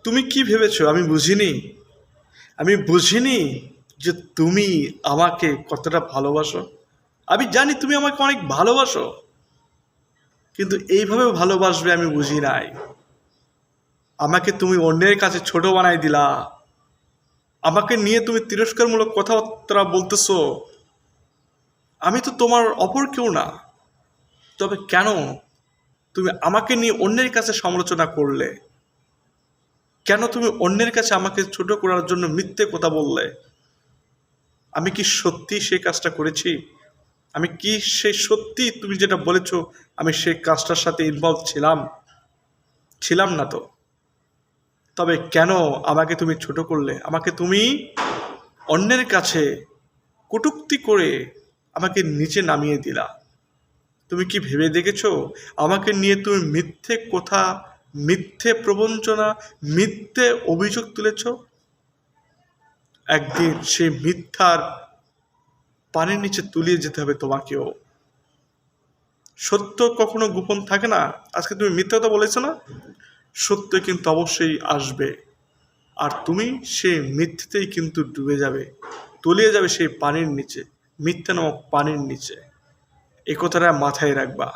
তুমি কি ভেবেছো আমি বুঝিনি? আমি বুঝিনি যে তুমি আমাকে কতটা ভালোবাসো। আমি জানি তুমি আমাকে অনেক ভালোবাসো, কিন্তু এইভাবে ভালোবাসবে আমি বুঝি নাই। আমাকে তুমি অন্যের কাছে ছোট বানাই দিলা। আমাকে নিয়ে তুমি তিরস্কারমূলক কথাবার্তা বলতেছো। আমি তো তোমার অপর কেউ না। তবে কেন তুমি আমাকে নিয়ে অন্যের কাছে সমালোচনা করলে? কেন তুমি অন্যের কাছে আমাকে ছোট করার জন্য মিথ্যে কথা বললে? আমি কি সত্যি সেই কাজটা করেছি? আমি কি সেই সত্যি তুমি যেটা বলেছো আমি সেই কাজটার সাথে ইনভলভ ছিলাম? ছিলাম না তো। তবে কেন আমাকে তুমি ছোট করলে? আমাকে তুমি অন্যের কাছে কটূক্তি করে আমাকে নিচে নামিয়ে দিলা। তুমি কি ভেবে দেখেছো আমাকে নিয়ে তুমি মিথ্যে কথা, মিথ্যে প্রবঞ্চনা, মিথ্যে অভিযোগ তুলেছ? একদিন সেই মিথ্যার পানির নিচে তুলিয়ে যেতে হবে তোমাকেও। সত্য কখনো গোপন থাকে না। আজকে তুমি মিথ্যা কথা বলেছো না, সত্য কিন্তু অবশ্যই আসবে। আর তুমি সেই মিথ্যেতেই কিন্তু ডুবে যাবে, তলিয়ে যাবে সেই পানির নিচে, মিথ্যা নামক পানির নিচে। এই কথাটা মাথায় রাখবা।